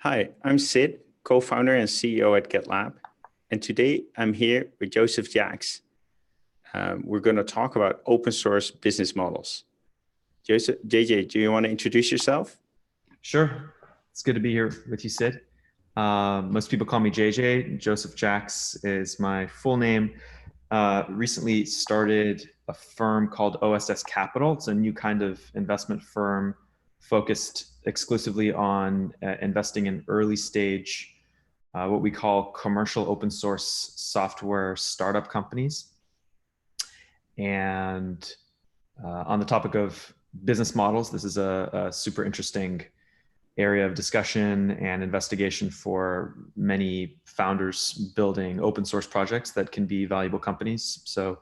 Hi, I'm Sid, co-founder and CEO at GitLab. And today I'm here with Joseph Jacks. We're going to talk about open source business models. Joseph, JJ, do you want to introduce yourself? Sure. It's good to be here with you, Sid. Most people call me JJ. Joseph Jacks is my full name. Recently started a firm called OSS Capital. It's a new kind of investment firm focused exclusively on investing in early stage, what we call commercial open source software startup companies. And on the topic of business models, this is a super interesting area of discussion and investigation for many founders building open source projects that can be valuable companies. So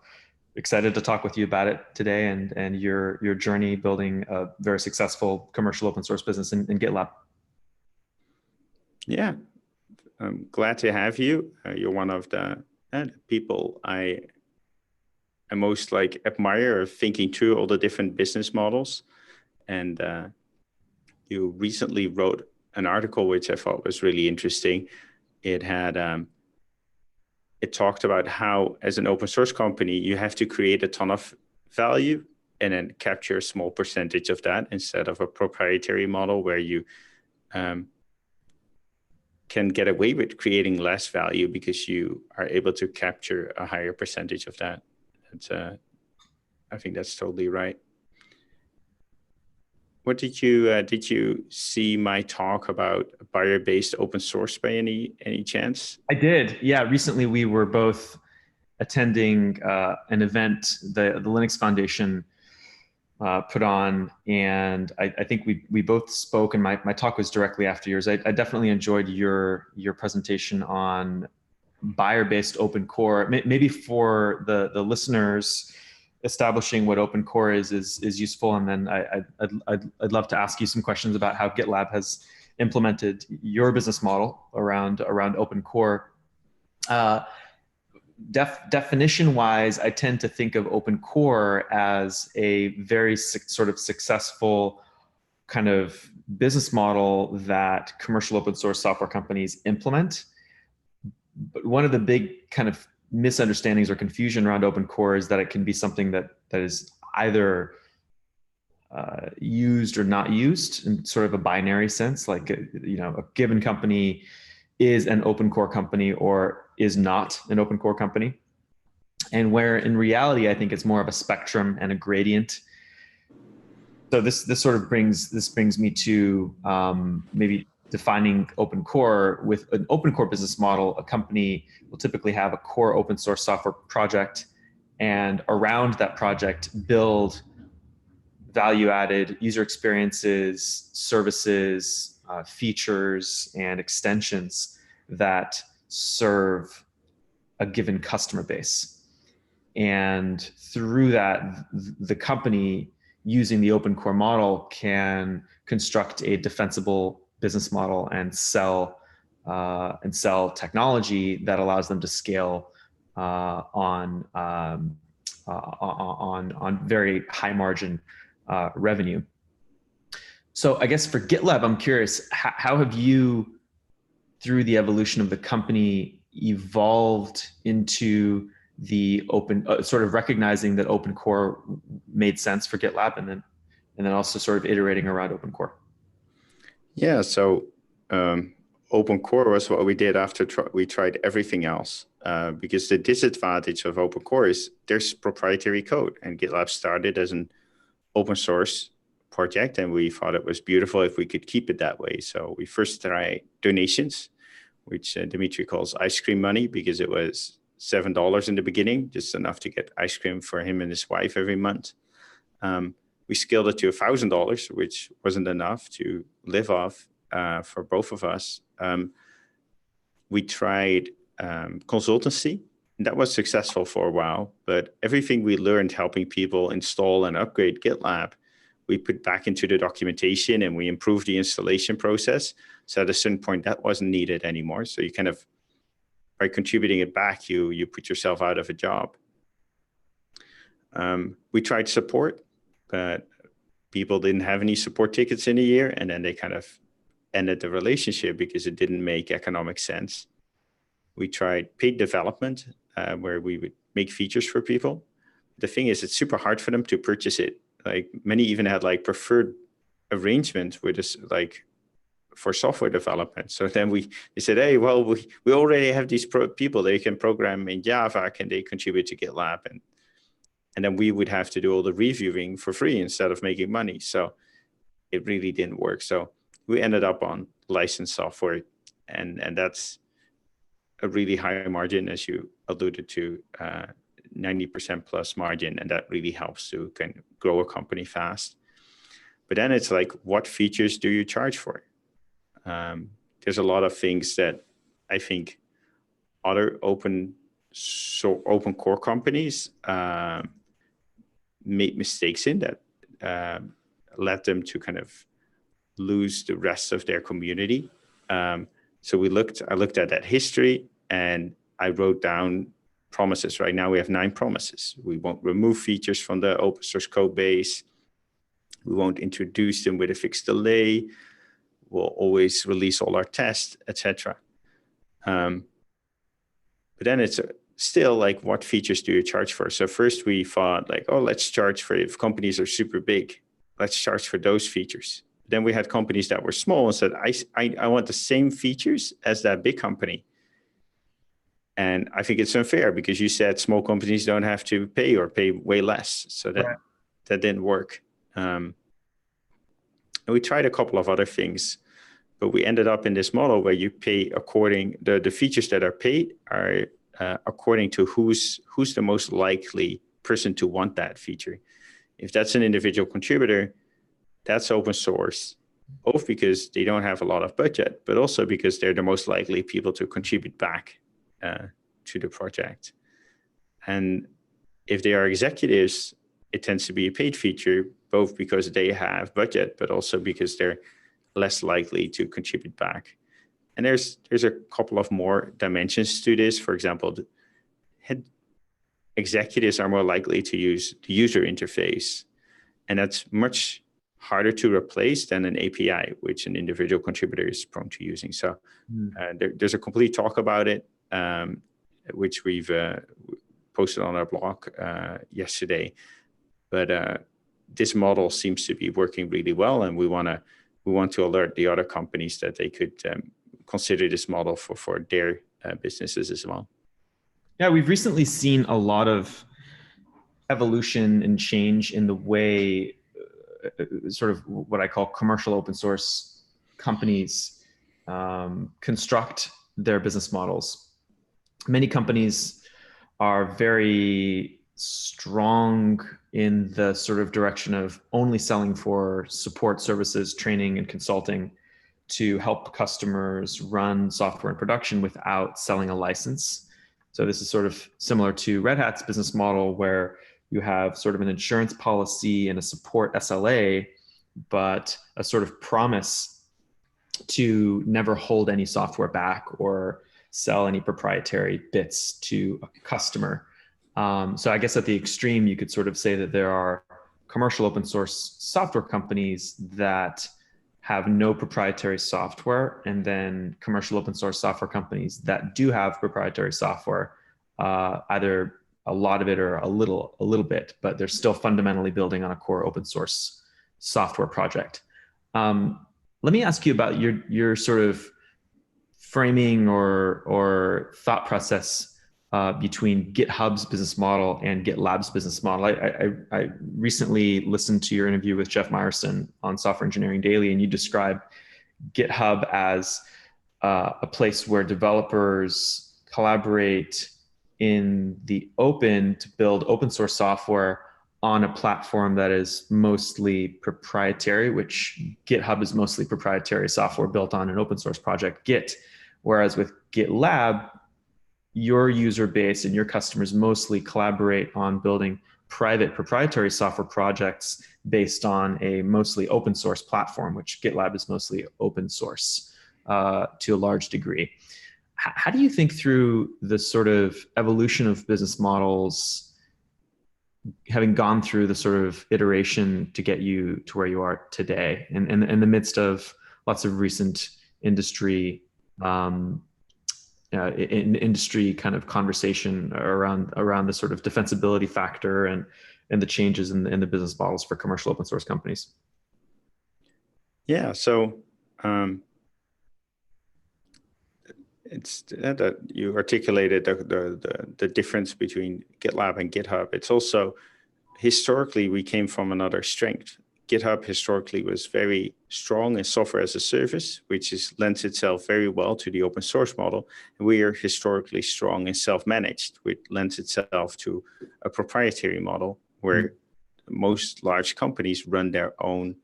excited to talk with you about it today and your journey building a very successful commercial open source business in GitLab. Yeah, I'm glad to have you. You're one of the people I most admire, thinking through all the different business models. And you recently wrote an article which I thought was really interesting. It had it talked about how, as an open source company, you have to create a ton of value and then capture a small percentage of that instead of a proprietary model where you can get away with creating less value because you are able to capture a higher percentage of that. I think that's totally right. What did you see my talk about buyer-based open source by any chance? I did. Yeah. Recently, we were both attending an event the Linux Foundation put on, and I think we both spoke, and my talk was directly after yours. I definitely enjoyed your presentation on buyer-based open core. Maybe for the listeners, establishing what open core is useful, and then I'd love to ask you some questions about how GitLab has implemented your business model around open core. Definition wise, I tend to think of open core as a very sort of successful kind of business model that commercial open source software companies implement. But one of the big kind of misunderstandings or confusion around open core is that it can be something that is either used or not used in sort of a binary sense, like a given company is an open core company or is not an open core company. And where in reality, I think it's more of a spectrum and a gradient. So this brings me to maybe defining open core. With an open core business model, a company will typically have a core open source software project, and around that project build value-added user experiences, services, features, and extensions that serve a given customer base. And through that, the company using the open core model can construct a defensible business model and sell technology that allows them to scale on very high margin revenue. So I guess for GitLab, I'm curious, how have you, through the evolution of the company, evolved into the open, sort of recognizing that open core made sense for GitLab, and then also sort of iterating around open core? Yeah, so open core was what we did after we tried everything else, because the disadvantage of open core is there's proprietary code, and GitLab started as an open source project, and we thought it was beautiful if we could keep it that way. So we first tried donations, which Dimitri calls ice cream money, because it was $7 in the beginning, just enough to get ice cream for him and his wife every month. We scaled it to $1,000, which wasn't enough to live off for both of us. We tried consultancy, and that was successful for a while, but everything we learned helping people install and upgrade GitLab, we put back into the documentation, and we improved the installation process. So at a certain point, that wasn't needed anymore. So you kind of, by contributing it back, you put yourself out of a job. We tried support, but people didn't have any support tickets in a year, and then they kind of ended the relationship because it didn't make economic sense. We tried paid development, where we would make features for people. The thing is, it's super hard for them to purchase it. Like many even had like preferred arrangements with us, like for software development. So then they said, hey, well, we already have these people. They can program in Java. Can they contribute to GitLab? And then we would have to do all the reviewing for free instead of making money. So it really didn't work. So we ended up on licensed software, and that's a really high margin, as you alluded to, 90% plus margin, and that really helps to kind of grow a company fast. But then it's like, what features do you charge for? There's a lot of things that I think other open core companies made mistakes in that led them to kind of lose the rest of their community. So I looked at that history, and I wrote down promises. Right now we have 9 promises. We won't remove features from the open source code base. We won't introduce them with a fixed delay. We'll always release all our tests, etc. But then it's still like, what features do you charge for? So first we thought like, oh, let's charge for, if companies are super big, let's charge for those features. Then we had companies that were small and said, I want the same features as that big company. And I think it's unfair because you said small companies don't have to pay or pay way less. So that didn't work. And we tried a couple of other things, but we ended up in this model where you pay according, the features that are paid are according to who's the most likely person to want that feature. If that's an individual contributor, that's open source, both because they don't have a lot of budget, but also because they're the most likely people to contribute back to the project. And if they are executives, it tends to be a paid feature, both because they have budget, but also because they're less likely to contribute back. And there's a couple of more dimensions to this. For example, executives are more likely to use the user interface, and that's much harder to replace than an API, which an individual contributor is prone to using. So there's a complete talk about it, which we've posted on our blog yesterday. But this model seems to be working really well, and we want to alert the other companies that they could consider this model for their businesses as well. Yeah, we've recently seen a lot of evolution and change in the way sort of what I call commercial open source companies construct their business models. Many companies are very strong in the sort of direction of only selling for support services, training, and consulting to help customers run software in production without selling a license. So this is sort of similar to Red Hat's business model, where you have sort of an insurance policy and a support SLA, but a sort of promise to never hold any software back or sell any proprietary bits to a customer. So I guess at the extreme, you could sort of say that there are commercial open source software companies that have no proprietary software, and then commercial open source software companies that do have proprietary software, either a lot of it or a little bit, but they're still fundamentally building on a core open source software project. Let me ask you about your sort of framing or thought process between GitHub's business model and GitLab's business model. I recently listened to your interview with Jeff Meyerson on Software Engineering Daily, and you described GitHub as a place where developers collaborate in the open to build open source software on a platform that is mostly proprietary, which GitHub is mostly proprietary software built on an open source project, Git. Whereas with GitLab, your user base and your customers mostly collaborate on building private proprietary software projects based on a mostly open source platform, which GitLab is mostly open source to a large degree. How do you think through the sort of evolution of business models, having gone through the sort of iteration to get you to where you are today, in the midst of lots of recent industry in industry kind of conversation around the sort of defensibility factor and the changes in the business models for commercial open source companies. Yeah, so it's that you articulated the difference between GitLab and GitHub. It's also historically we came from another strength. GitHub historically was very strong in software as a service, which lends itself very well to the open source model. And we are historically strong in self-managed, which lends itself to a proprietary model where most large companies run their own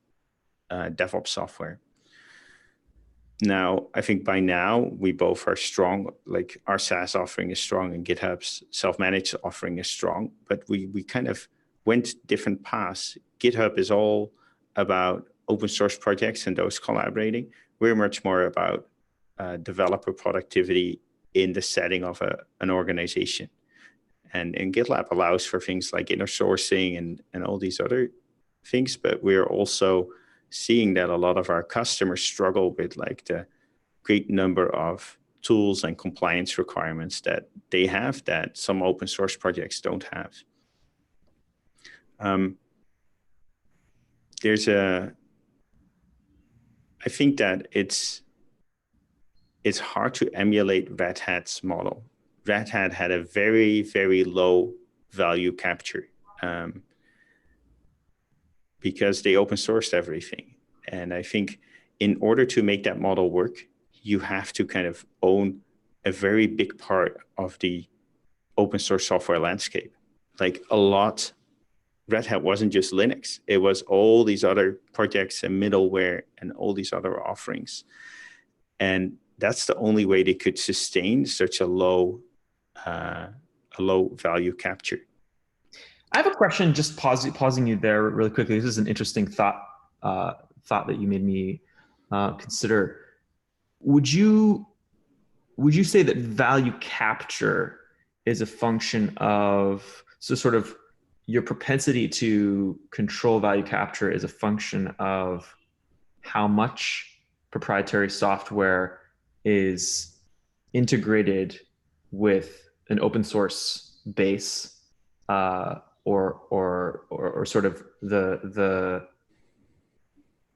DevOps software. Now, I think by now we both are strong, like our SaaS offering is strong and GitHub's self-managed offering is strong, but we kind of went different paths. GitHub is all about open source projects and those collaborating. We're much more about developer productivity in the setting of an organization. And GitLab allows for things like inner sourcing and all these other things, but we're also seeing that a lot of our customers struggle with like the great number of tools and compliance requirements that they have that some open source projects don't have. I think that it's hard to emulate Red Hat's model. Red Hat had a very, very low value capture because they open sourced everything. And I think in order to make that model work, you have to kind of own a very big part of the open source software landscape. Like a lot, Red Hat wasn't just Linux. It was all these other projects and middleware and all these other offerings. And that's the only way they could sustain such a low value capture. I have a question, just pausing you there really quickly. This is an interesting thought that you made me consider. Would you say that value capture is a function of, so sort of your propensity to control value capture is a function of how much proprietary software is integrated with an open source base, or sort of the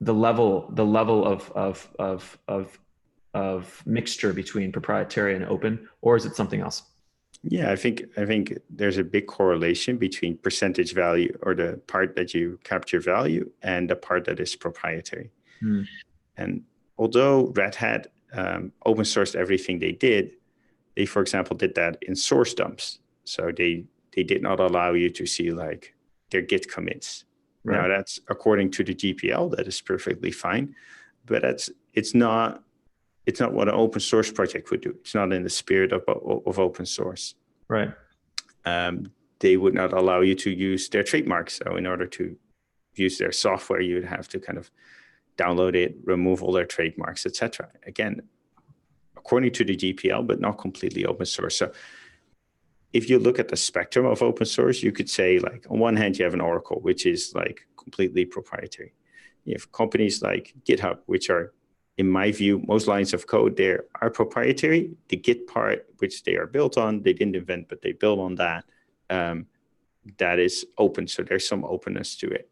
level of mixture between proprietary and open, or is it something else? Yeah, I think there's a big correlation between percentage value, or the part that you capture value, and the part that is proprietary. And although Red Hat open sourced everything they did, they, for example, did that in source dumps. So they did not allow you to see like their Git commits. Right. Now that's according to the GPL, that is perfectly fine, but it's not what an open source project would do. It's not in the spirit of open source. Right. They would not allow you to use their trademarks. So in order to use their software, you would have to kind of download it, remove all their trademarks, etc. Again, according to the GPL, but not completely open source. So if you look at the spectrum of open source, you could say, like, on one hand, you have an Oracle, which is like completely proprietary. You have companies like GitHub, which are, in my view, most lines of code there are proprietary. The Git part, which they are built on, they didn't invent, but they built on that. That is open, so there's some openness to it.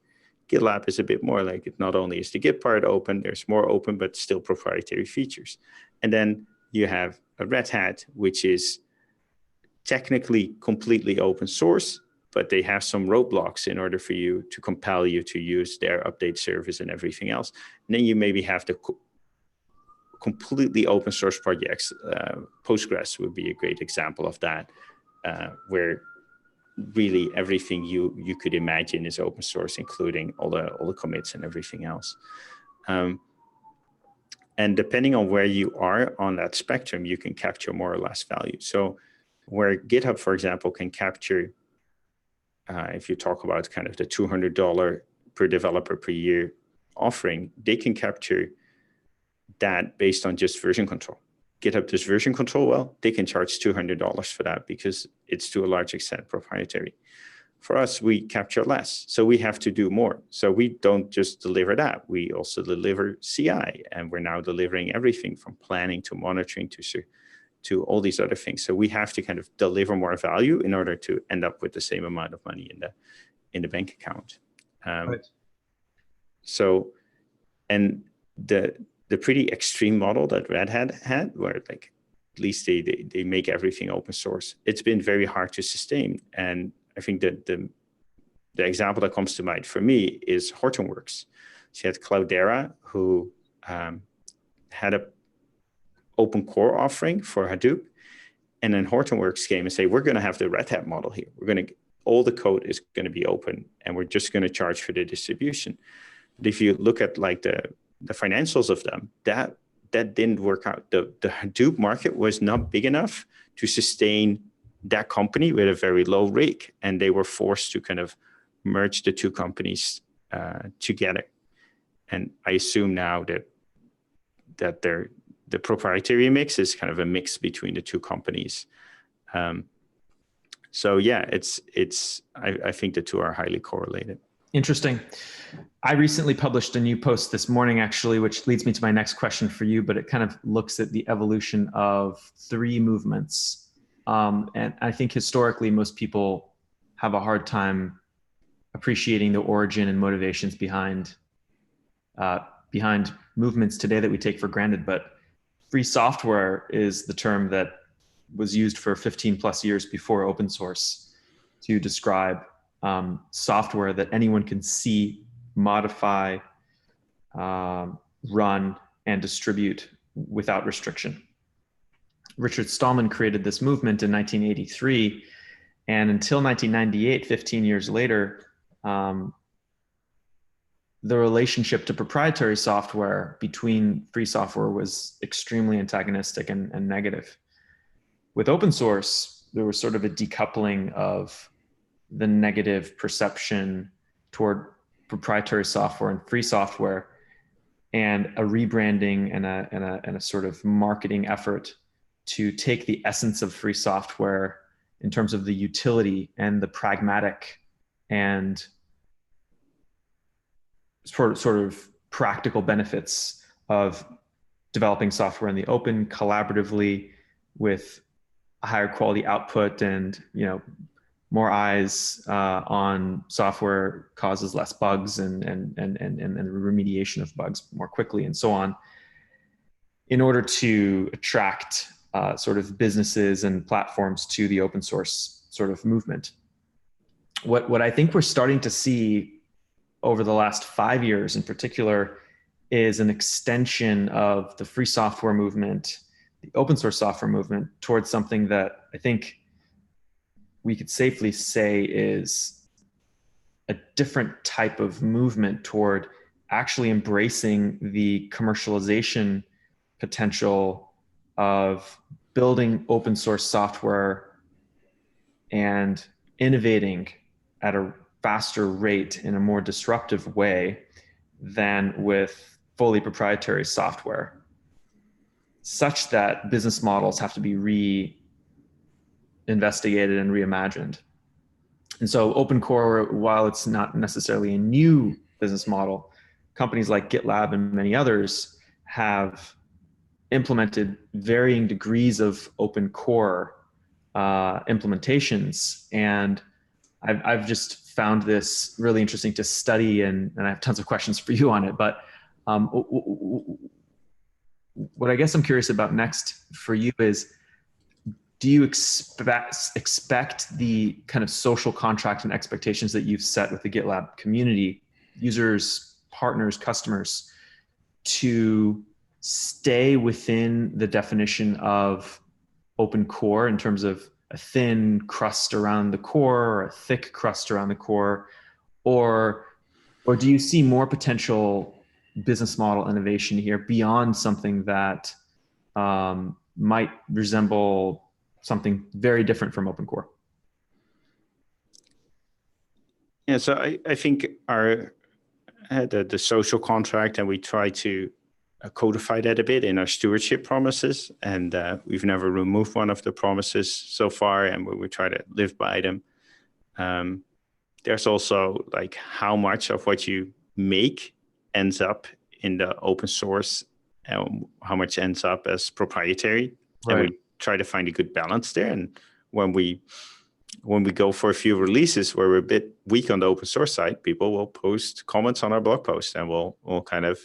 GitLab is a bit more like it. Not only is the Git part open, there's more open, but still proprietary features. And then you have a Red Hat, which is technically completely open source, but they have some roadblocks in order for you to compel you to use their update service and everything else. And then you maybe have the completely open source projects. Postgres would be a great example of that, where really everything you could imagine is open source, including all the commits and everything else. And depending on where you are on that spectrum, you can capture more or less value. So where GitHub, for example, can capture, if you talk about kind of the $200 per developer per year offering, they can capture that based on just version control. GitHub does version control well, they can charge $200 for that because it's to a large extent proprietary. For us, we capture less, so we have to do more. So we don't just deliver that, we also deliver CI, and we're now delivering everything from planning to monitoring to all these other things. So we have to kind of deliver more value in order to end up with the same amount of money in the bank account. Right. So, and the pretty extreme model that Red Hat had, where like at least they make everything open source, it's been very hard to sustain. And I think that the example that comes to mind for me is Hortonworks. So you had Cloudera, who had a open core offering for Hadoop, and then Hortonworks came and say, we're going to have the Red Hat model here. We're going to, all the code is going to be open, and we're just going to charge for the distribution. But if you look at like the financials of them, that didn't work out. The Hadoop market was not big enough to sustain that company with a very low rig, and they were forced to kind of merge the two companies together. And I assume now that the proprietary mix is kind of a mix between the two companies. So yeah, I think the two are highly correlated. Interesting. I recently published a new post this morning, actually, which leads me to my next question for you, but it kind of looks at the evolution of three movements. And I think historically, most people have a hard time appreciating the origin and motivations behind movements today that we take for granted. But free software is the term that was used for 15 plus years before open source to describe software that anyone can see, modify, run, and distribute without restriction. Richard Stallman created this movement in 1983, and until 1998, 15 years later, the relationship to proprietary software between free software was extremely antagonistic and negative. With open source, there was sort of a decoupling of the negative perception toward proprietary software and free software, and a rebranding and a sort of marketing effort to take the essence of free software in terms of the utility and the pragmatic and sort of practical benefits of developing software in the open collaboratively with a higher quality output, and more eyes on software causes less bugs and remediation of bugs more quickly and so on, in order to attract sort of businesses and platforms to the open source sort of movement. What I think we're starting to see over the last 5 years in particular is an extension of the free software movement, the open source software movement, towards something that I think we could safely say is a different type of movement toward actually embracing the commercialization potential of building open source software and innovating at a faster rate in a more disruptive way than with fully proprietary software, such that business models have to be re-investigated and reimagined. And so open core, while it's not necessarily a new business model, companies like GitLab and many others have implemented varying degrees of open core implementations. And I've just found this really interesting to study, and I have tons of questions for you on it. But what I guess I'm curious about next for you is, do you expect the kind of social contract and expectations that you've set with the GitLab community, users, partners, customers, to stay within the definition of open core in terms of a thin crust around the core or a thick crust around the core, or do you see more potential business model innovation here beyond something that might resemble something very different from open core? Yeah, so I think the social contract, and we try to codify that a bit in our stewardship promises, and we've never removed one of the promises so far, and we try to live by them. there's also like how much of what you make ends up in the open source, and how much ends up as proprietary. Right. And we try to find a good balance there. And when we go for a few releases where we're a bit weak on the open source side, people will post comments on our blog post, and we'll kind of,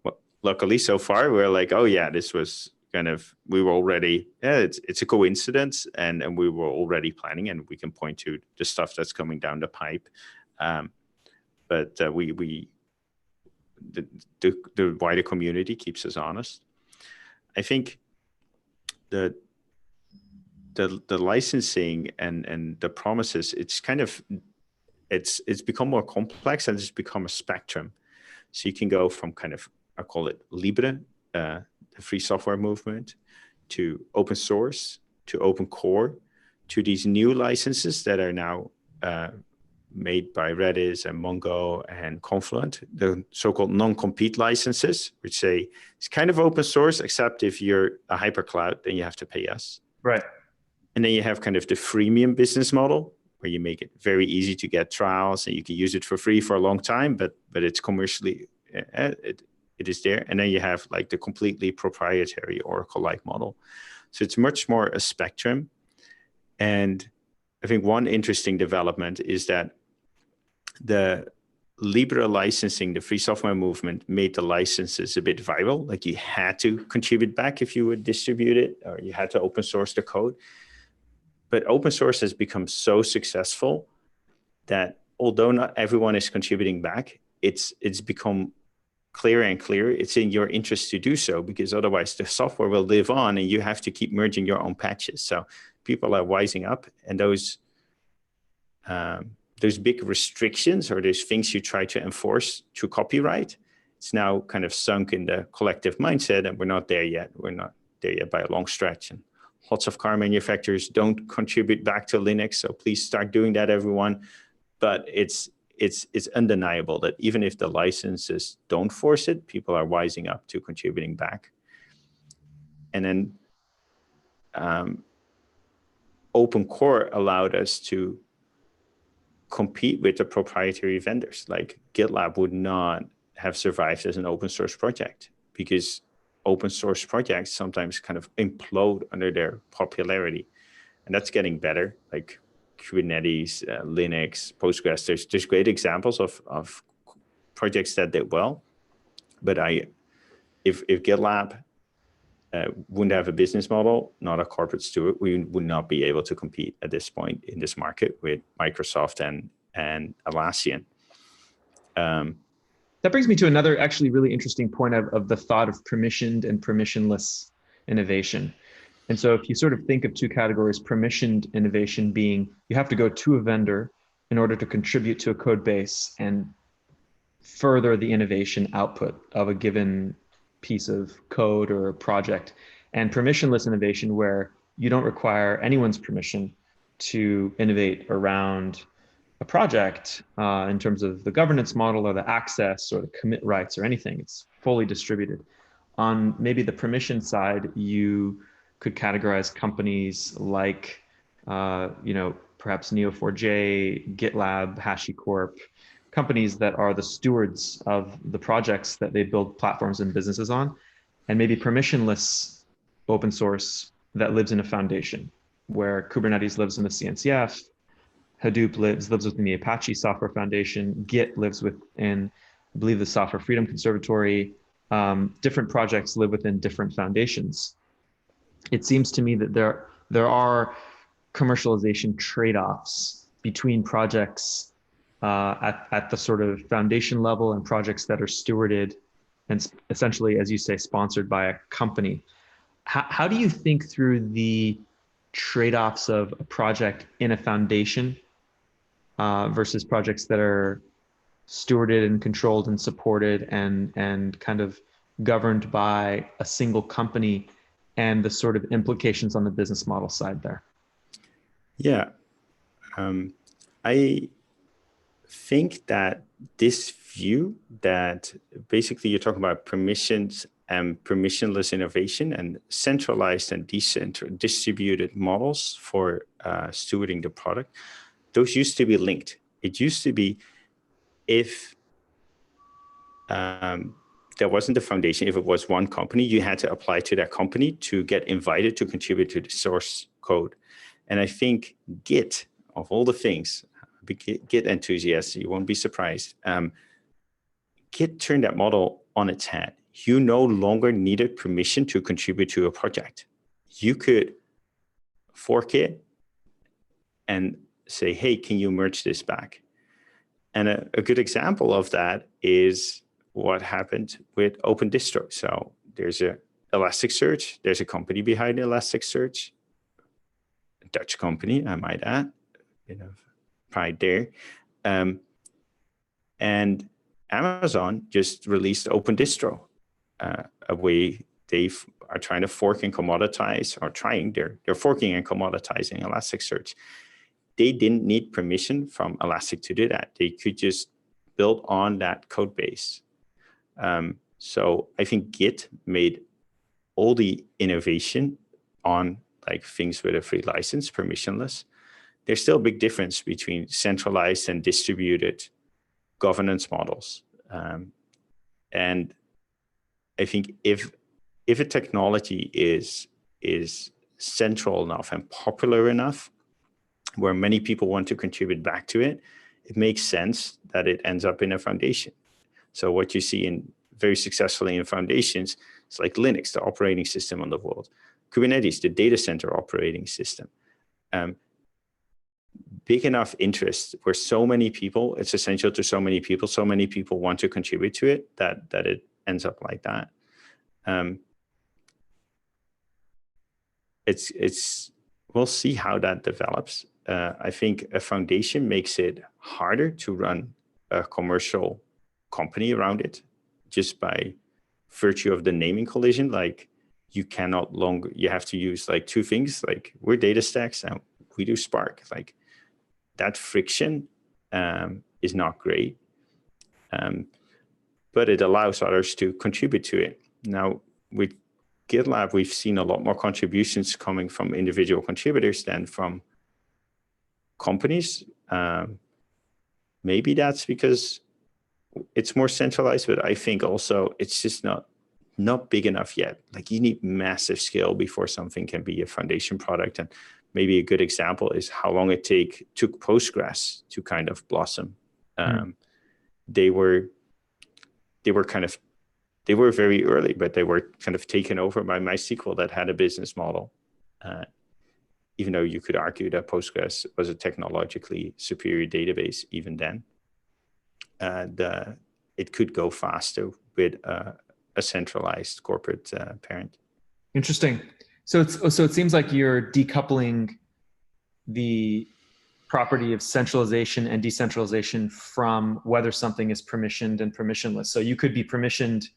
well, luckily so far, we're like, oh yeah, this was kind of, we were already, yeah, it's a coincidence, and we were already planning, and we can point to the stuff that's coming down the pipe. But the wider community keeps us honest. I think the licensing and the promises, it's kind of, it's become more complex, and it's become a spectrum. So you can go from kind of, I call it Libre, the free software movement, to open source, to open core, to these new licenses that are now made by Redis and Mongo and Confluent, the so-called non-compete licenses, which say it's kind of open source, except if you're a hypercloud, then you have to pay us. Right. And then you have kind of the freemium business model, where you make it very easy to get trials, and you can use it for free for a long time, but it's commercially, it is there. And then you have like the completely proprietary Oracle-like model. So it's much more a spectrum. And I think one interesting development is that the Libre licensing, the free software movement, made the licenses a bit viral. Like you had to contribute back if you would distribute it, or you had to open source the code. But open source has become so successful that although not everyone is contributing back, it's become clearer and clearer. It's in your interest to do so, because otherwise the software will live on, and you have to keep merging your own patches. So people are wising up, and those big restrictions, or those things you try to enforce through copyright, it's now kind of sunk in the collective mindset, and we're not there yet. We're not there yet by a long stretch. And lots of car manufacturers don't contribute back to Linux, so please start doing that, everyone. But it's undeniable that even if the licenses don't force it, people are wising up to contributing back. And then open core allowed us to compete with the proprietary vendors. Like GitLab would not have survived as an open source project, because open source projects sometimes kind of implode under their popularity. And that's getting better, like Kubernetes, Linux, Postgres. There's great examples of projects that did well. But if GitLab wouldn't have a business model, not a corporate steward, we would not be able to compete at this point in this market with Microsoft and Atlassian. That brings me to another actually really interesting point of the thought of permissioned and permissionless innovation. And so if you sort of think of two categories, permissioned innovation being you have to go to a vendor in order to contribute to a code base and further the innovation output of a given piece of code or a project, and permissionless innovation where you don't require anyone's permission to innovate around a project in terms of the governance model or the access or the commit rights or anything. It's fully distributed. On maybe the permission side, you could categorize companies like, perhaps Neo4j, GitLab, HashiCorp, companies that are the stewards of the projects that they build platforms and businesses on, and maybe permissionless open source that lives in a foundation, where Kubernetes lives in the CNCF, Hadoop lives within the Apache Software Foundation, Git lives within, I believe, the Software Freedom Conservatory. Different projects live within different foundations. It seems to me that there are commercialization trade-offs between projects at the sort of foundation level and projects that are stewarded and essentially, as you say, sponsored by a company. How do you think through the trade-offs of a project in a foundation versus projects that are stewarded and controlled and supported and kind of governed by a single company, and the sort of implications on the business model side there? Yeah, I think that this view that basically you're talking about permissions and permissionless innovation and centralized and distributed models for stewarding the product, those used to be linked. It used to be if there wasn't a foundation, if it was one company, you had to apply to that company to get invited to contribute to the source code. And I think Git, of all the things, Git enthusiasts, you won't be surprised. Git turned that model on its head. You no longer needed permission to contribute to a project. You could fork it and say, hey, can you merge this back? And a good example of that is what happened with Open Distro. So there's a Elasticsearch. There's a company behind Elasticsearch, a Dutch company, I might add, pride there. And Amazon just released Open Distro, a way they are trying to fork and commoditize, they're forking and commoditizing Elasticsearch. They didn't need permission from Elastic to do that. They could just build on that code base. So I think Git made all the innovation on like things with a free license, permissionless. There's still a big difference between centralized and distributed governance models. And I think if a technology is central enough and popular enough, where many people want to contribute back to it, it makes sense that it ends up in a foundation. So what you see very successfully in foundations, it's like Linux, the operating system on the world, Kubernetes, the data center operating system. Big enough interest where so many people, it's essential to so many people want to contribute to it, that it ends up like that. We'll see how that develops. I think a foundation makes it harder to run a commercial company around it, just by virtue of the naming collision. Like you have to use like two things, like we're DataStax and we do Spark. Like that friction is not great, but it allows others to contribute to it. Now with GitLab, we've seen a lot more contributions coming from individual contributors than from companies. Maybe that's because it's more centralized, but I think also it's just not big enough yet. Like you need massive scale before something can be a foundation product. And maybe a good example is how long it took Postgres to kind of blossom. They were very early, but they were kind of taken over by MySQL that had a business model. Even though you could argue that Postgres was a technologically superior database even then. It could go faster with a centralized corporate parent. Interesting. So it seems like you're decoupling the property of centralization and decentralization from whether something is permissioned and permissionless. So you could be permissioned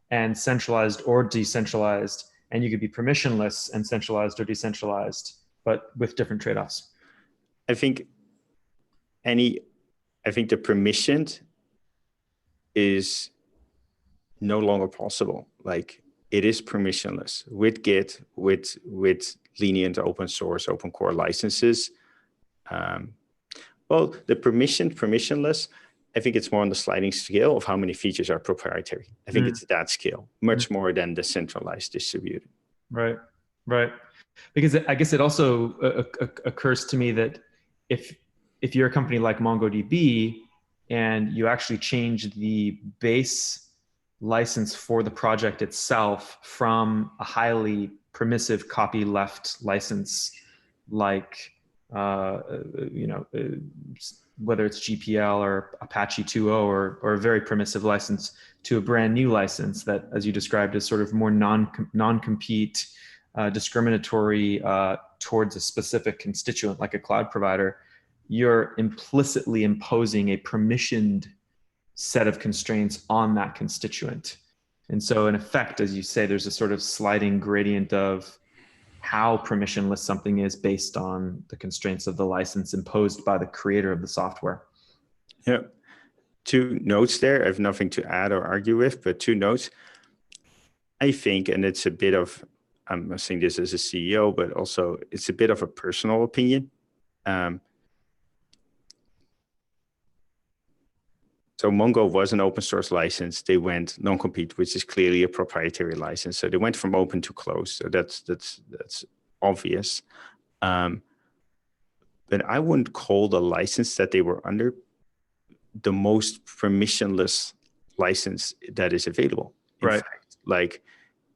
and centralized or decentralized, and you could be permissionless and centralized or decentralized, but with different trade-offs. I think the permissioned is no longer possible. Like it is permissionless with Git, with lenient open source, open core licenses. Well, the permissionless, I think it's more on the sliding scale of how many features are proprietary. I think it's that scale, much more than the centralized distributed. Right. Because I guess it also occurs to me that if you're a company like MongoDB and you actually change the base license for the project itself from a highly permissive copyleft license, like whether it's GPL or Apache 2.0 or a very permissive license, to a brand new license that, as you described, is sort of more non-compete, discriminatory towards a specific constituent, like a cloud provider, you're implicitly imposing a permissioned set of constraints on that constituent. And so in effect, as you say, there's a sort of sliding gradient of how permissionless something is based on the constraints of the license imposed by the creator of the software. Yeah. 2 notes there. I have nothing to add or argue with, but 2 notes. I think, and it's a bit of, I'm not saying this as a CEO, but also it's a bit of a personal opinion. Mongo was an open source license. They went non-compete, which is clearly a proprietary license. So they went from open to closed. So that's obvious. But I wouldn't call the license that they were under the most permissionless license that is available. In fact, like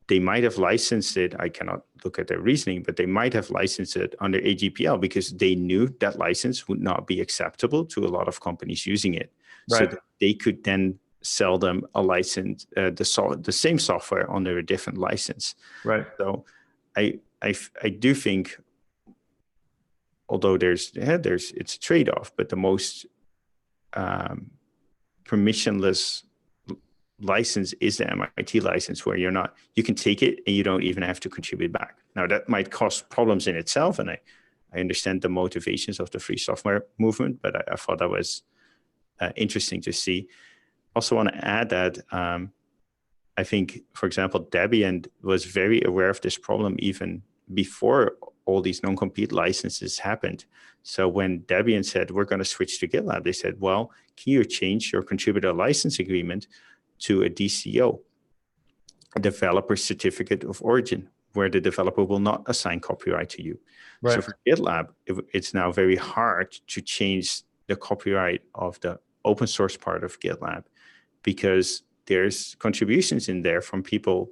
they might have licensed it. I cannot look at their reasoning, but they might have licensed it under AGPL because they knew that license would not be acceptable to a lot of companies using it. So that they could then sell them a license, the same software under a different license. Right. So I do think, although it's a trade-off, but the most permissionless license is the MIT license, where you can take it and you don't even have to contribute back. Now that might cause problems in itself, and I understand the motivations of the free software movement, but I thought that was interesting to see. Also want to add that I think, for example, Debian was very aware of this problem even before all these non-compete licenses happened. So when Debian said, we're going to switch to GitLab, they said, well, can you change your contributor license agreement to a DCO, a developer certificate of origin, where the developer will not assign copyright to you. So for GitLab, it's now very hard to change the copyright of the open source part of GitLab, because there's contributions in there from people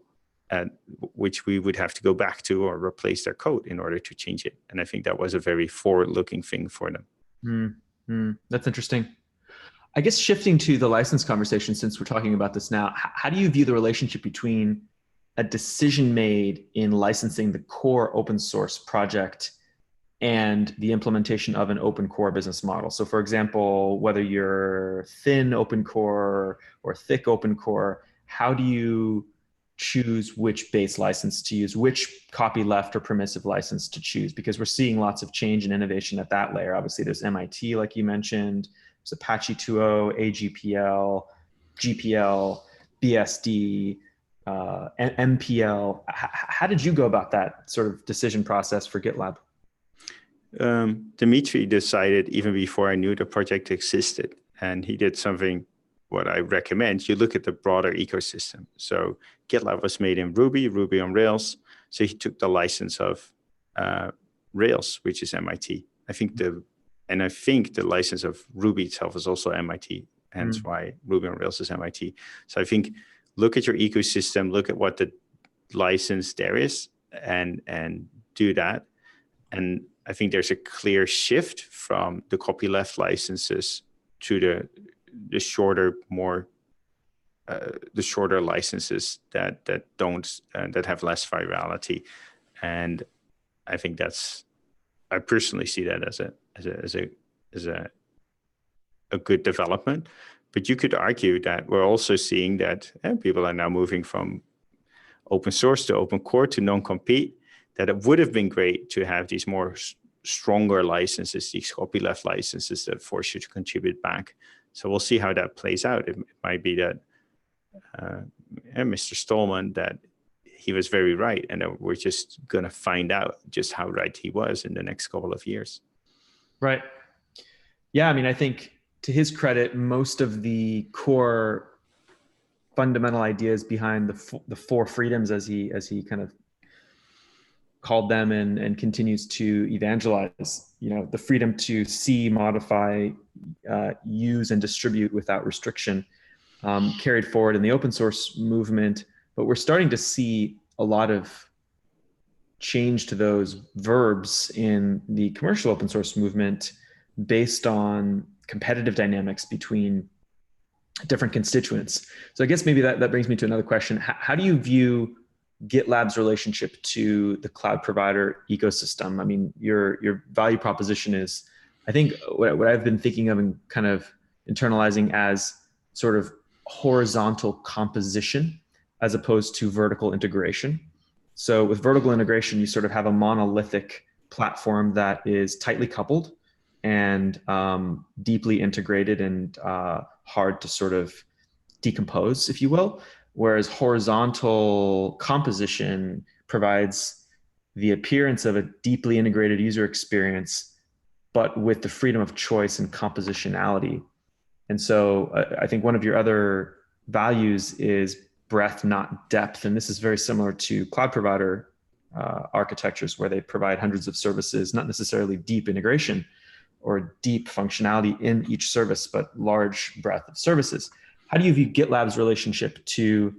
which we would have to go back to or replace their code in order to change it. And I think that was a very forward-looking thing for them. That's interesting. I guess shifting to the license conversation, since we're talking about this now, how do you view the relationship between a decision made in licensing the core open source project and the implementation of an open core business model? So for example, whether you're thin open core or thick open core, how do you choose which base license to use, which copyleft or permissive license to choose? Because we're seeing lots of change and innovation at that layer. Obviously there's MIT, like you mentioned, there's Apache 2.0, AGPL, GPL, BSD, MPL. How did you go about that sort of decision process for GitLab? Dimitri decided even before I knew the project existed, and he did something what I recommend. You look at the broader ecosystem. So GitLab was made in Ruby on Rails. So he took the license of Rails, which is MIT. I think the license of Ruby itself is also MIT, hence why Ruby on Rails is MIT. So I think look at your ecosystem, look at what the license there is, and do that. And I think there's a clear shift from the copyleft licenses to the shorter, the shorter licenses that have less virality. And I think I personally see that as a good development. But you could argue that we're also seeing that people are now moving from open source to open core to non-compete, that it would have been great to have these more stronger licenses, these copyleft licenses that force you to contribute back. So we'll see how that plays out. It might be that Mr. Stallman, that he was very right, and we're just going to find out just how right he was in the next couple of years. Right. Yeah, I mean, I think to his credit, most of the core fundamental ideas behind the four freedoms, as he kind of called them and continues to evangelize, the freedom to see, modify, use, and distribute without restriction, carried forward in the open source movement. But we're starting to see a lot of change to those verbs in the commercial open source movement based on competitive dynamics between different constituents. So I guess maybe that brings me to another question. How do you view GitLab's relationship to the cloud provider ecosystem? I mean, your value proposition is, I think what I've been thinking of and kind of internalizing as sort of horizontal composition as opposed to vertical integration. So with vertical integration, you sort of have a monolithic platform that is tightly coupled and deeply integrated and hard to sort of decompose, if you will. Whereas horizontal composition provides the appearance of a deeply integrated user experience, but with the freedom of choice and compositionality. And so I think one of your other values is breadth, not depth. And this is very similar to cloud provider architectures, where they provide hundreds of services, not necessarily deep integration or deep functionality in each service, but large breadth of services. How do you view GitLab's relationship to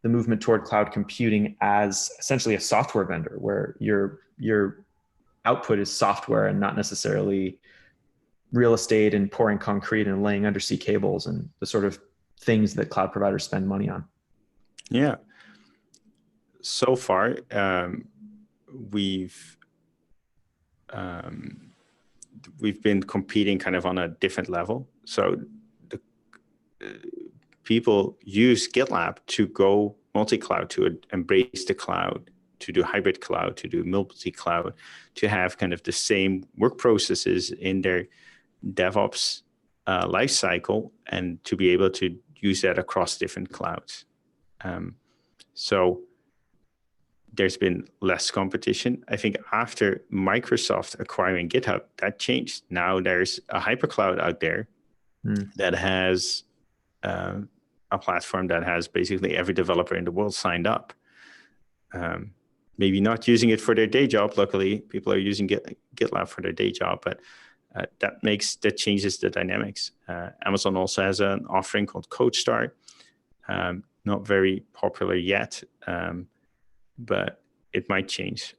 the movement toward cloud computing as essentially a software vendor, where your output is software and not necessarily real estate and pouring concrete and laying undersea cables and the sort of things that cloud providers spend money on? Yeah. So far, we've been competing kind of on a different level. So the people use GitLab to go multi-cloud, to embrace the cloud, to do hybrid cloud, to do multi-cloud, to have kind of the same work processes in their DevOps lifecycle, and to be able to use that across different clouds. So there's been less competition. I think after Microsoft acquiring GitHub, that changed. Now there's a hypercloud out there that has a platform that has basically every developer in the world signed up. Maybe not using it for their day job. Luckily, people are using GitLab for their day job, but that changes the dynamics. Amazon also has an offering called CodeStar, not very popular yet, but it might change.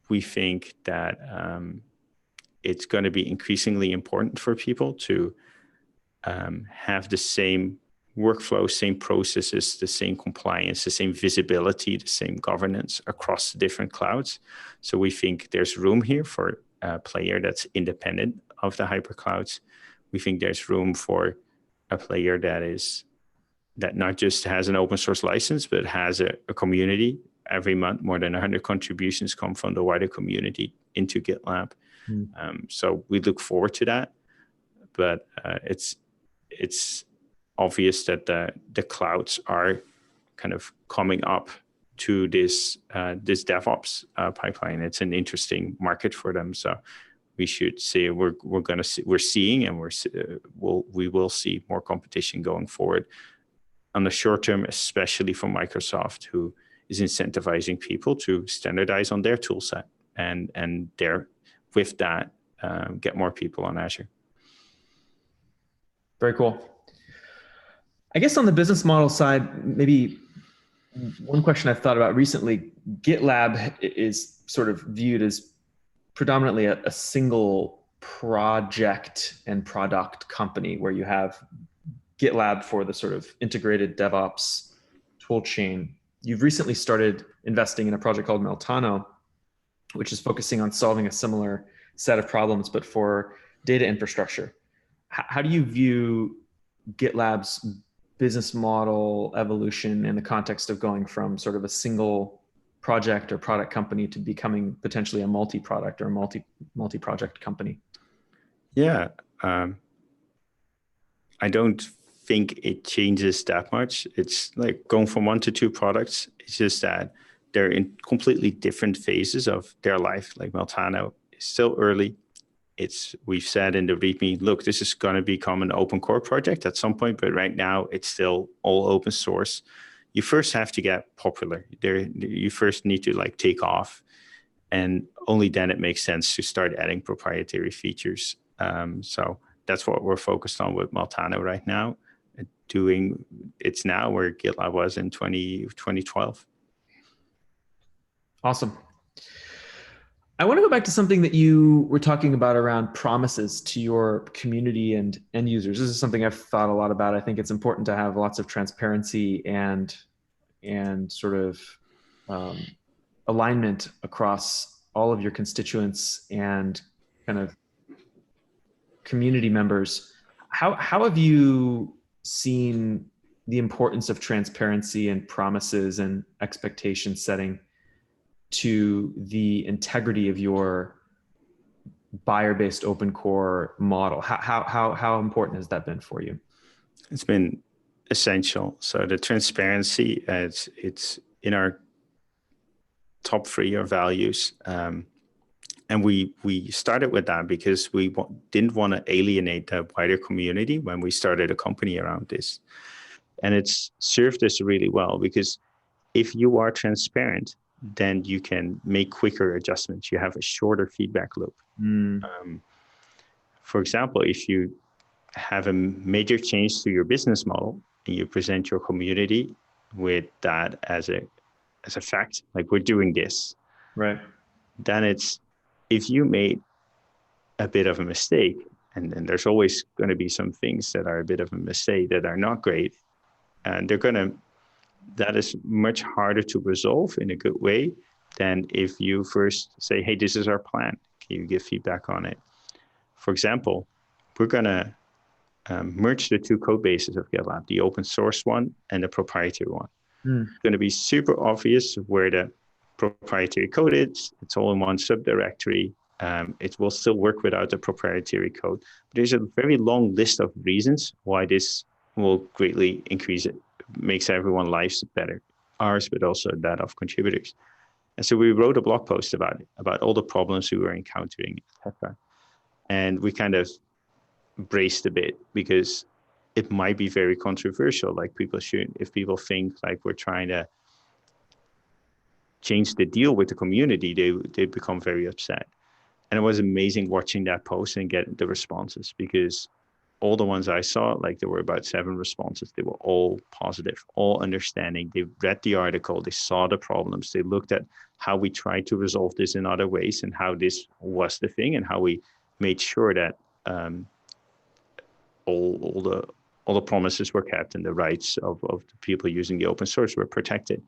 We think that it's going to be increasingly important for people to have the same workflow, same processes, the same compliance, the same visibility, the same governance across different clouds. So we think there's room here for a player that's independent of the hyperclouds. We think there's room for a player that not just has an open source license, but has a community. Every month, more than 100 contributions come from the wider community into GitLab. So we look forward to that. But it's obvious that the clouds are kind of coming up to this DevOps pipeline. It's an interesting market for them. So we should see we're seeing, and we will see more competition going forward on the short term, especially from Microsoft, who is incentivizing people to standardize on their tool set and with that get more people on Azure. Very cool. I guess on the business model side, maybe one question I've thought about recently, GitLab is sort of viewed as predominantly a single project and product company, where you have GitLab for the sort of integrated DevOps tool chain. You've recently started investing in a project called Meltano, which is focusing on solving a similar set of problems, but for data infrastructure. How do you view GitLab's business model evolution in the context of going from sort of a single project or product company to becoming potentially a multi-product or multi-project company? Yeah, I don't think it changes that much. It's like going from 1 to 2 products. It's just that they're in completely different phases of their life. Like Meltano is still early. We've said in the README, look, this is going to become an open core project at some point, but right now it's still all open source. You first have to get popular. You first need to like take off, and only then it makes sense to start adding proprietary features. So that's what we're focused on with Meltano right now. It's now where GitLab was in 2012. Awesome. I want to go back to something that you were talking about around promises to your community and end users. This is something I've thought a lot about. I think it's important to have lots of transparency and sort of alignment across all of your constituents and kind of community members. How have you seen the importance of transparency and promises and expectation setting to the integrity of your buyer-based open core model? How important has that been for you? It's been essential. So the transparency, it's in our top 3 values. And And we started with that because we didn't want to alienate the wider community when we started a company around this. And it's served us really well, because if you are transparent, then you can make quicker adjustments. You have a shorter feedback loop. For example, if you have a major change to your business model and you present your community with that as a fact, like we're doing this, right? Then it's, if you made a bit of a mistake, and there's always going to be some things that are a bit of a mistake that are not great, and that is much harder to resolve in a good way than if you first say, hey, this is our plan. Can you give feedback on it? For example, we're going to merge the two code bases of GitLab, the open source one and the proprietary one. It's going to be super obvious where the proprietary code is. It's all in one subdirectory. It will still work without the proprietary code. But there's a very long list of reasons why this will greatly increase it, makes everyone's lives better, ours, but also that of contributors. And so we wrote a blog post about it, about all the problems we were encountering, etc. And we kind of braced a bit, because it might be very controversial. Like if people think like we're trying to change the deal with the community, they become very upset. And it was amazing watching that post and get the responses, because all the ones I saw, like there were about 7 responses. They were all positive, all understanding. They read the article, they saw the problems, they looked at how we tried to resolve this in other ways and how this was the thing and how we made sure that all the promises were kept and the rights of the people using the open source were protected.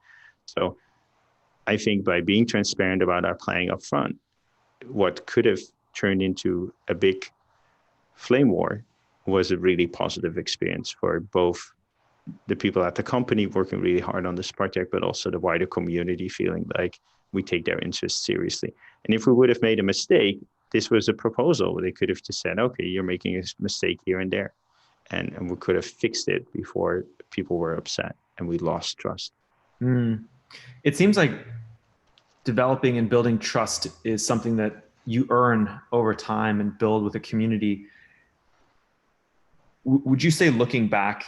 So I think by being transparent about our planning up front, what could have turned into a big flame war was a really positive experience for both the people at the company working really hard on this project, but also the wider community feeling like we take their interests seriously. And if we would have made a mistake, this was a proposal. They could have just said, okay, you're making a mistake here and there. And we could have fixed it before people were upset and we lost trust. It seems like developing and building trust is something that you earn over time and build with a community. Would you say, looking back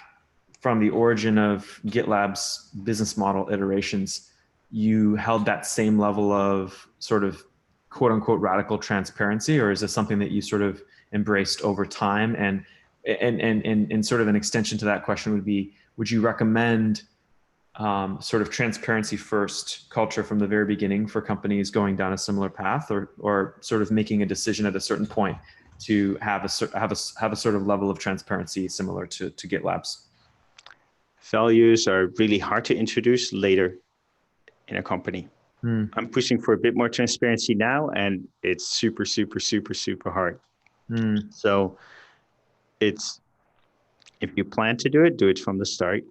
from the origin of GitLab's business model iterations, you held that same level of sort of quote unquote radical transparency, or is this something that you sort of embraced over time? And sort of an extension to that question would be, would you recommend sort of transparency first culture from the very beginning for companies going down a similar path, or sort of making a decision at a certain point to have a sort of level of transparency similar to GitLab's? Values are really hard to introduce later in a company. I'm pushing for a bit more transparency now, and it's super, super, super, super hard. So it's, if you plan to do it from the start.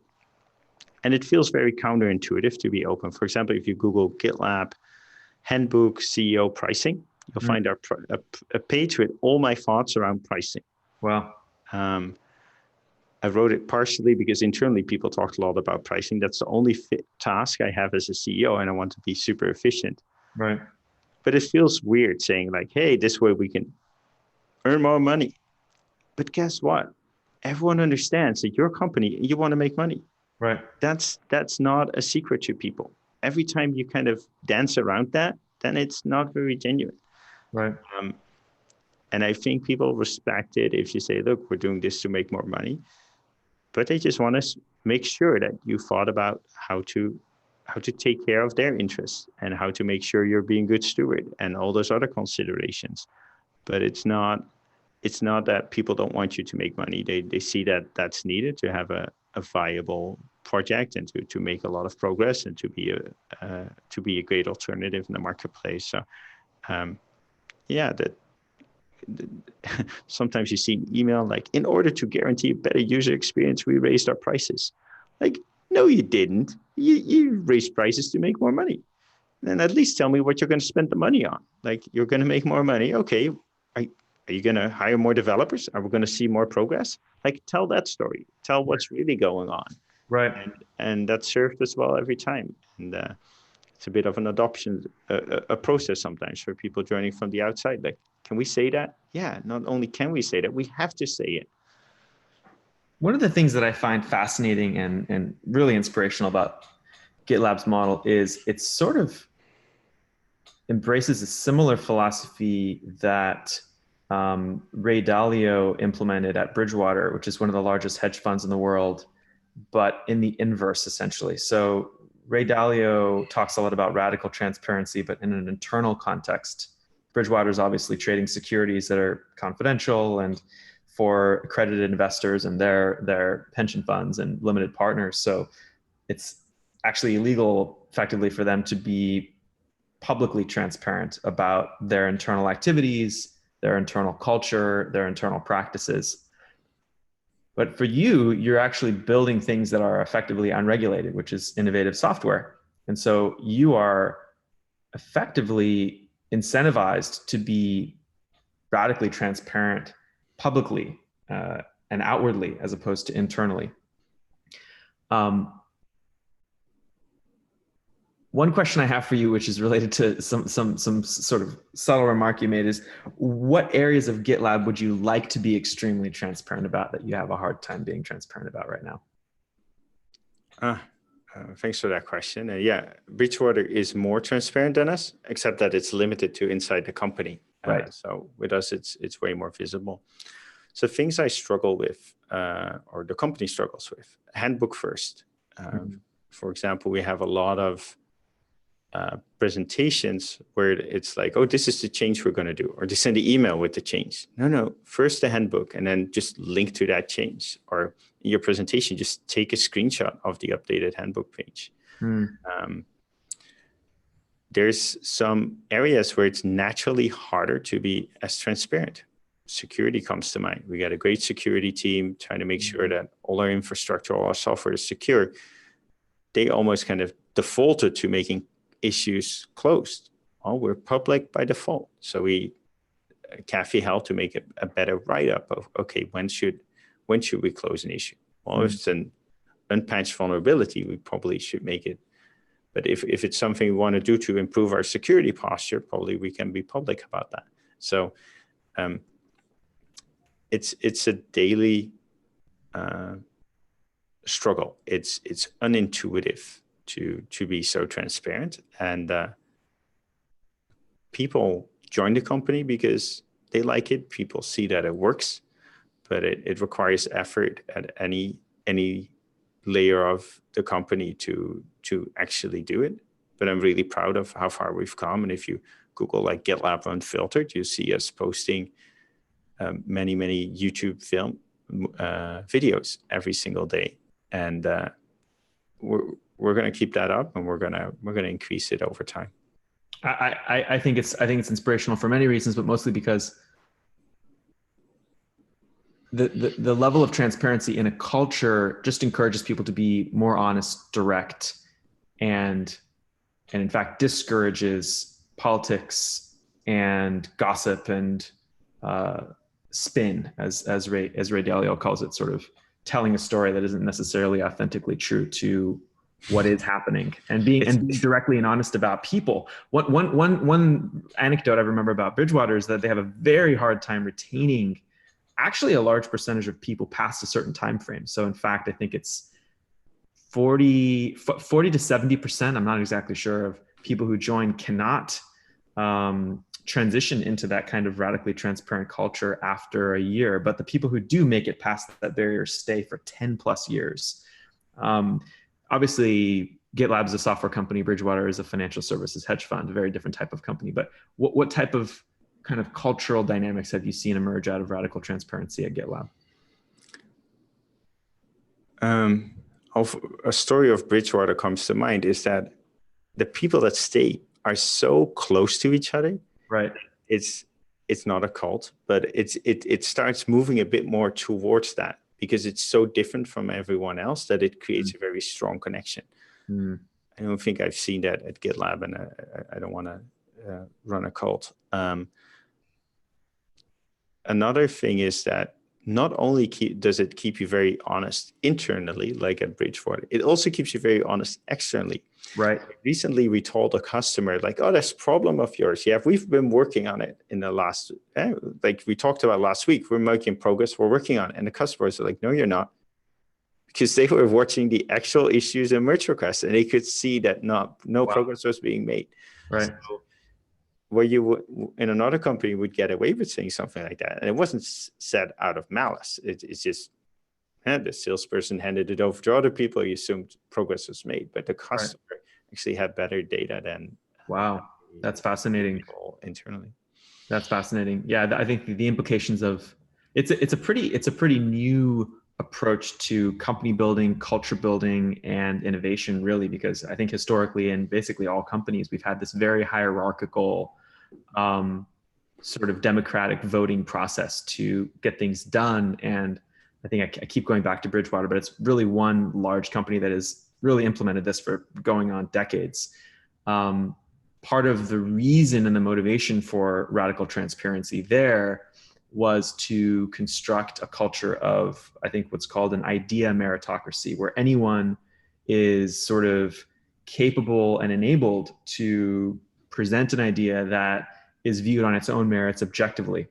And it feels very counterintuitive to be open. For example, if you Google GitLab handbook CEO pricing, you'll find a page with all my thoughts around pricing. Wow. I wrote it partially because internally people talked a lot about pricing. That's the only task I have as a CEO, and I want to be super efficient. Right. But it feels weird saying like, hey, this way we can earn more money. But guess what? Everyone understands that your company, you want to make money. Right. That's not a secret to people. Every time you kind of dance around that, then it's not very genuine. Right. And I think people respect it if you say, look, we're doing this to make more money. But they just want to make sure that you thought about how to take care of their interests and how to make sure you're being good steward and all those other considerations. But it's not that people don't want you to make money. They see that that's needed to have a viable project and to make a lot of progress and to be a great alternative in the marketplace. So sometimes you see an email like, in order to guarantee a better user experience, we raised our prices. Like, no, you didn't. You raised prices to make more money. Then at least tell me what you're going to spend the money on. Like, you're going to make more money. Okay. Are you going to hire more developers? Are we going to see more progress? Like, tell that story. Tell what's really going on. Right. And that served us well every time. And it's a bit of an adoption, a process sometimes for people joining from the outside. Like, can we say that? Yeah, not only can we say that, we have to say it. One of the things that I find fascinating and really inspirational about GitLab's model is it sort of embraces a similar philosophy that Ray Dalio implemented at Bridgewater, which is one of the largest hedge funds in the world, but in the inverse, essentially. So Ray Dalio talks a lot about radical transparency, but in an internal context. Bridgewater is obviously trading securities that are confidential and for accredited investors and their pension funds and limited partners. So it's actually illegal effectively for them to be publicly transparent about their internal activities, their internal culture, their internal practices. But for you, you're actually building things that are effectively unregulated, which is innovative software. And so you are effectively incentivized to be radically transparent publicly and outwardly as opposed to internally. One question I have for you, which is related to some sort of subtle remark you made, is what areas of GitLab would you like to be extremely transparent about that you have a hard time being transparent about right now? Thanks for that question. Yeah, Bridgewater is more transparent than us, except that it's limited to inside the company. Right. So with us, it's way more visible. So things I struggle with, or the company struggles with, handbook first. For example, we have a lot of presentations where it's like, oh, this is the change we're going to do, or they send an email with the change. No, first the handbook and then just link to that change. Or in your presentation, just take a screenshot of the updated handbook page. There's some areas where it's naturally harder to be as transparent. Security comes to mind. We got a great security team trying to make sure that all our infrastructure, all our software is secure. They almost kind of defaulted to making issues closed. Well, we're public by default. So Kathy helped to make a better write-up of, okay, when should we close an issue? Well, if it's an unpatched vulnerability, we probably should make it. But if it's something we want to do to improve our security posture, probably we can be public about that. So it's a daily struggle. It's unintuitive to be so transparent, and people join the company because they like it. People see that it works, but it requires effort at any layer of the company to actually do it. But I'm really proud of how far we've come. And if you Google like GitLab Unfiltered, you see us posting many YouTube film videos every single day, and we're going to keep that up, and we're going to increase it over time. I think it's inspirational for many reasons, but mostly because the level of transparency in a culture just encourages people to be more honest, direct, and in fact discourages politics and gossip and spin, as Ray Dalio calls it, sort of telling a story that isn't necessarily authentically true to what is happening, and being directly and honest about people. One anecdote I remember about Bridgewater is that they have a very hard time retaining actually a large percentage of people past a certain time frame. So in fact, I think it's 40 to 70%, I'm not exactly sure, of people who join cannot transition into that kind of radically transparent culture after a year. But the people who do make it past that barrier stay for 10 plus years. Obviously, GitLab is a software company. Bridgewater is a financial services hedge fund, a very different type of company. But what type of kind of cultural dynamics have you seen emerge out of radical transparency at GitLab? A story of Bridgewater comes to mind is that the people that stay are so close to each other. Right. It's not a cult, but it starts moving a bit more towards that, because it's so different from everyone else that it creates a very strong connection. I don't think I've seen that at GitLab, and I don't want to run a cult. Another thing is that not only does it keep you very honest internally, like at Bridgewater, it also keeps you very honest externally. Right. Recently, we told a customer, like, oh, that's a problem of yours. Yeah, we've been working on it in the last, like we talked about last week, we're making progress, we're working on it. And the customers are like, no, you're not. Because they were watching the actual issues and merge requests, and they could see that no progress was being made. Right. So, where you would, in another company, would get away with saying something like that. And it wasn't said out of malice. It's just, the salesperson handed it over to other people. You assumed progress was made, but the customer actually had better data than. Wow, that's fascinating. Internally. That's fascinating. Yeah, I think the implications of it's a pretty new approach to company building, culture building, and innovation, really, because I think historically in basically all companies, we've had this very hierarchical sort of democratic voting process to get things done. And I think I keep going back to Bridgewater, but it's really one large company that has really implemented this for going on decades. Part of the reason and the motivation for radical transparency there was to construct a culture of, I think, what's called an idea meritocracy, where anyone is sort of capable and enabled to present an idea that is viewed on its own merits objectively.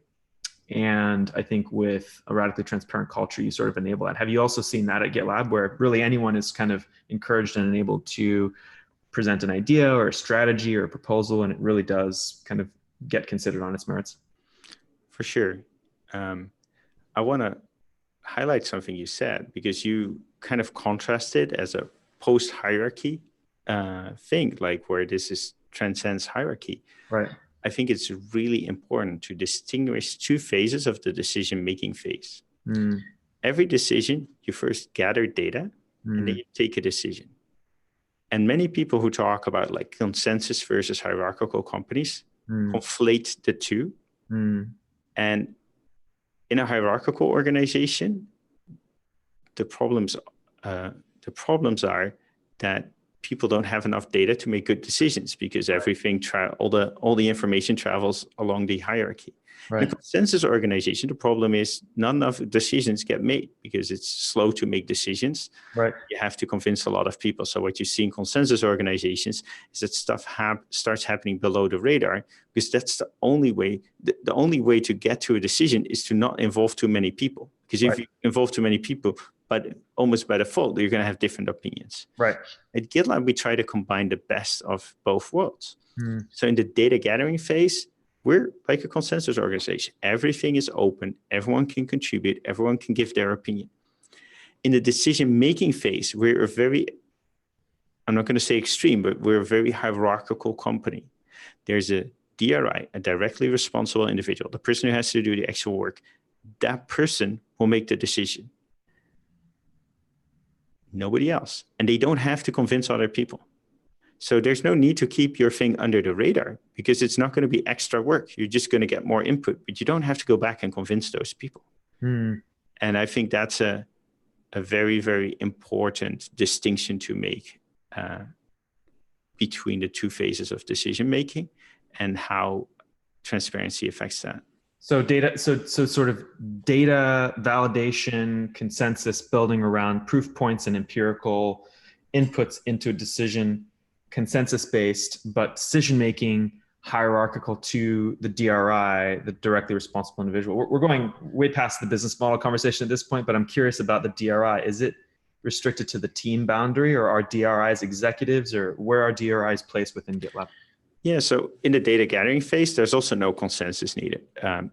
And I think with a radically transparent culture, you sort of enable that. Have you also seen that at GitLab, where really anyone is kind of encouraged and enabled to present an idea or a strategy or a proposal, and it really does kind of get considered on its merits? For sure. I want to highlight something you said, because you kind of contrasted as a post-hierarchy thing, like where this transcends hierarchy. Right. I think it's really important to distinguish two phases of the decision-making phase. Every decision, you first gather data and then you take a decision. And many people who talk about like consensus versus hierarchical companies conflate the two. And in a hierarchical organization, the problems are that people don't have enough data to make good decisions, because everything, all the information travels along the hierarchy. Right. In a consensus organization, the problem is not enough decisions get made because it's slow to make decisions. Right. You have to convince a lot of people. So what you see in consensus organizations is that stuff starts happening below the radar, because that's the only way. The only way to get to a decision is to not involve too many people. Because if you involve too many people, but almost by default, you're going to have different opinions. Right. At GitLab, we try to combine the best of both worlds. So in the data gathering phase, we're like a consensus organization. Everything is open. Everyone can contribute. Everyone can give their opinion. In the decision-making phase, we're a very, I'm not going to say extreme, but we're a very hierarchical company. There's a DRI, a directly responsible individual, the person who has to do the actual work. That person will make the decision. Nobody else. And they don't have to convince other people. So there's no need to keep your thing under the radar, because it's not going to be extra work. You're just going to get more input, but you don't have to go back and convince those people. And I think that's a very, very important distinction to make between the two phases of decision making and how transparency affects that. So sort of data validation, consensus building around proof points and empirical inputs into a decision, consensus-based, but decision-making hierarchical to the DRI, the directly responsible individual. We're going way past the business model conversation at this point, but I'm curious about the DRI. Is it restricted to the team boundary, or are DRIs executives, or where are DRIs placed within GitLab? Yeah, so in the data gathering phase, there's also no consensus needed.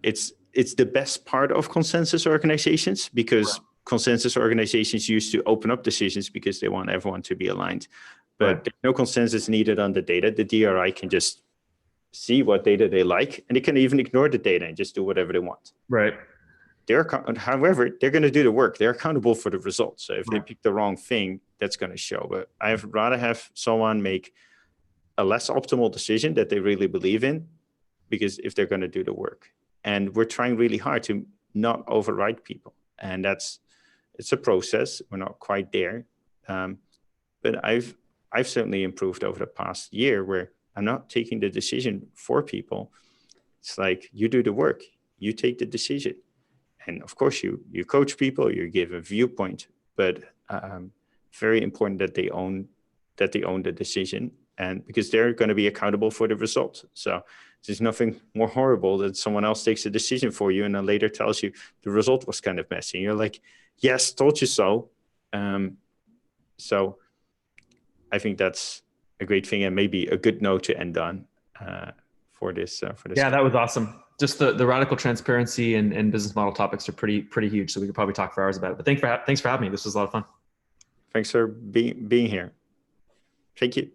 It's the best part of consensus organizations, because consensus organizations used to open up decisions because they want everyone to be aligned. But there's no consensus needed on the data. The DRI can just see what data they like, and they can even ignore the data and just do whatever they want. Right. However, they're going to do the work. They're accountable for the results. So if they pick the wrong thing, that's going to show. But I'd rather have someone make a less optimal decision that they really believe in, because if they're going to do the work. And we're trying really hard to not override people. And it's a process. We're not quite there. But I've certainly improved over the past year, where I'm not taking the decision for people. It's like, you do the work, you take the decision. and of course you coach people, you give a viewpoint, but very important that they own the decision, and because they're going to be accountable for the result. So there's nothing more horrible that someone else takes a decision for you and then later tells you the result was kind of messy. You're like, yes, told you so. So I think that's a great thing, and maybe a good note to end on for this. Yeah, that was awesome. Just the radical transparency and business model topics are pretty huge. So we could probably talk for hours about it. But thanks for having me. This was a lot of fun. Thanks for being here. Thank you.